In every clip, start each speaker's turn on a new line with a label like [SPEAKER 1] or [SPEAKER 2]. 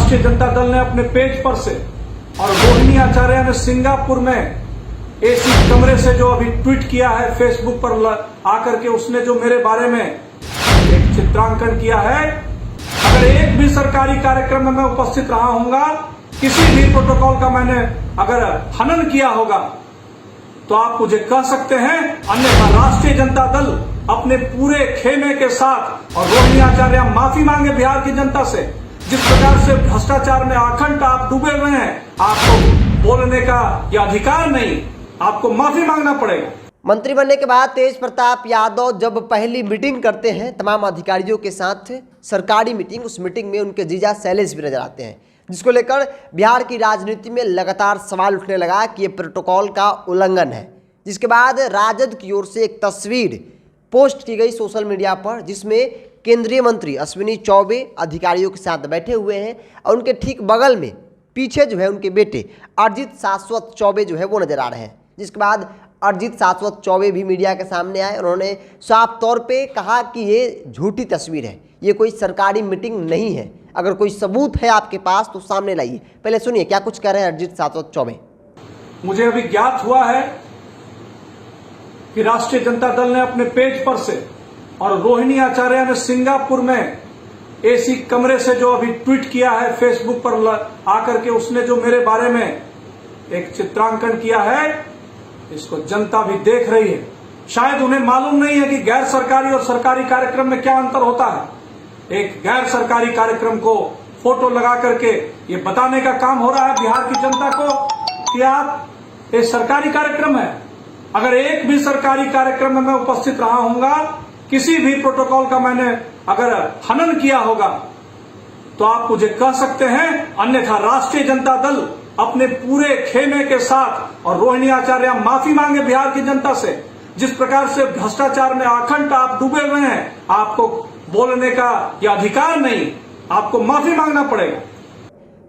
[SPEAKER 1] राष्ट्रीय जनता दल ने अपने पेज पर से और रोहिणी आचार्य ने सिंगापुर में एसी कमरे से जो अभी ट्वीट किया है फेसबुक पर आकर के, उसने जो मेरे बारे में एक चित्रांकन किया है, अगर एक भी सरकारी कार्यक्रम में मैं उपस्थित रहा हूंगा, किसी भी प्रोटोकॉल का मैंने अगर हनन किया होगा, तो आप मुझे कह सकते हैं, अन्यथा राष्ट्रीय जनता दल अपने पूरे खेमे के साथ और रोहिणी आचार्य माफी मांगे बिहार की जनता से। जिस प्रकार से भ्रष्टाचार में अखंड आप डूबे हुए हैं, आपको बोलने का यह अधिकार नहीं, आपको माफी मांगना पड़ेगा।
[SPEAKER 2] मंत्री बनने के बाद तेज प्रताप यादव जब पहली मीटिंग करते हैं तमाम अधिकारियों के साथ, सरकारी मीटिंग, उस मीटिंग में उनके जीजा शैलेश भी नजर आते हैं, जिसको लेकर बिहार की राजनीति में लगातार सवाल उठने लगा कि ये प्रोटोकॉल का उल्लंघन है। जिसके बाद राजद की ओर से एक तस्वीर पोस्ट की गई सोशल मीडिया पर, जिसमें केंद्रीय मंत्री अश्विनी चौबे अधिकारियों के साथ बैठे हुए हैं और उनके ठीक बगल में पीछे जो है उनके बेटे अरिजीत शाश्वत चौबे जो है वो नजर आ रहे हैं। जिसके बाद अरिजीत शाश्वत चौबे भी मीडिया के सामने आए। उन्होंने साफ तौर पे कहा कि ये झूठी तस्वीर है, ये कोई सरकारी मीटिंग नहीं है, अगर कोई सबूत है आपके पास तो सामने लाइए। पहले सुनिए क्या कुछ कह रहे हैं अरिजीत शाश्वत चौबे।
[SPEAKER 1] मुझे अभी ज्ञात हुआ है कि राष्ट्रीय जनता दल ने अपने पेज पर से और रोहिणी आचार्य ने सिंगापुर में एसी कमरे से जो अभी ट्वीट किया है फेसबुक पर आकर के, उसने जो मेरे बारे में एक चित्रांकन किया है, इसको जनता भी देख रही है। शायद उन्हें मालूम नहीं है कि गैर सरकारी और सरकारी कार्यक्रम में क्या अंतर होता है। एक गैर सरकारी कार्यक्रम को फोटो लगा करके ये बताने का काम हो रहा है बिहार की जनता को कि आप एक सरकारी कार्यक्रम है। अगर एक भी सरकारी कार्यक्रम में मैं उपस्थित रहा हूंगा, किसी भी प्रोटोकॉल का मैंने अगर हनन किया होगा, तो आप मुझे कह सकते हैं, अन्यथा राष्ट्रीय जनता दल अपने पूरे खेमे के साथ और रोहिणी आचार्य माफी मांगे बिहार की जनता से। जिस प्रकार से भ्रष्टाचार में अखंड आप डूबे हुए हैं, आपको बोलने का यह अधिकार नहीं, आपको माफी मांगना पड़ेगा।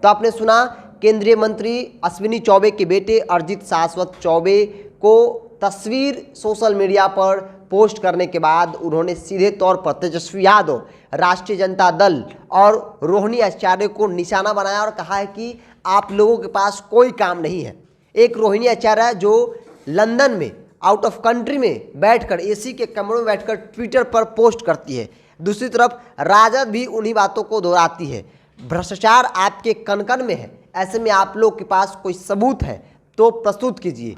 [SPEAKER 2] तो आपने सुना केंद्रीय मंत्री अश्विनी चौबे के बेटे अरिजीत शाश्वत चौबे को तस्वीर सोशल मीडिया पर पोस्ट करने के बाद उन्होंने सीधे तौर पर तेजस्वी यादव, राष्ट्रीय जनता दल और रोहिणी आचार्य को निशाना बनाया और कहा है कि आप लोगों के पास कोई काम नहीं है। एक रोहिणी आचार्य जो लंदन में आउट ऑफ कंट्री में बैठकर एसी के कमरों में बैठकर ट्विटर पर पोस्ट करती है, दूसरी तरफ राजद भी उन्हीं बातों को दोहराती है। भ्रष्टाचार आपके कण कण में है, ऐसे में आप लोग के पास कोई सबूत है तो प्रस्तुत कीजिए।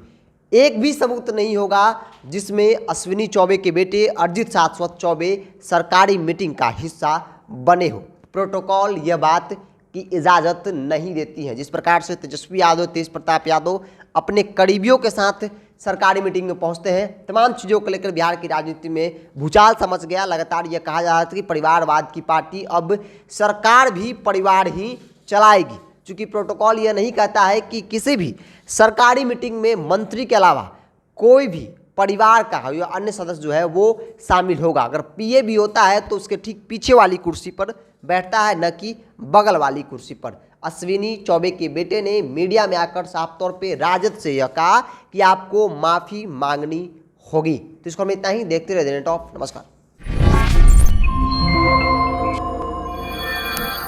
[SPEAKER 2] एक भी सबूत नहीं होगा जिसमें अश्विनी चौबे के बेटे अरिजीत शाश्वत चौबे सरकारी मीटिंग का हिस्सा बने हो। प्रोटोकॉल यह बात की इजाज़त नहीं देती है। जिस प्रकार से तेजस्वी यादव, तेज प्रताप यादव अपने करीबियों के साथ सरकारी मीटिंग में पहुंचते हैं, तमाम चीज़ों को लेकर बिहार की राजनीति में भूचाल समझ गया। लगातार यह कहा जा रहा था कि परिवारवाद की पार्टी अब सरकार भी परिवार ही चलाएगी, चूँकि प्रोटोकॉल यह नहीं कहता है कि किसी भी सरकारी मीटिंग में मंत्री के अलावा कोई भी परिवार का या अन्य सदस्य जो है वो शामिल होगा। अगर पीए भी होता है तो उसके ठीक पीछे वाली कुर्सी पर बैठता है, न कि बगल वाली कुर्सी पर। अश्विनी चौबे के बेटे ने मीडिया में आकर साफ तौर पे राजद से यह कहा कि आपको माफ़ी मांगनी होगी। तो इसको हम इतना ही देखते रहे टॉप। नमस्कार।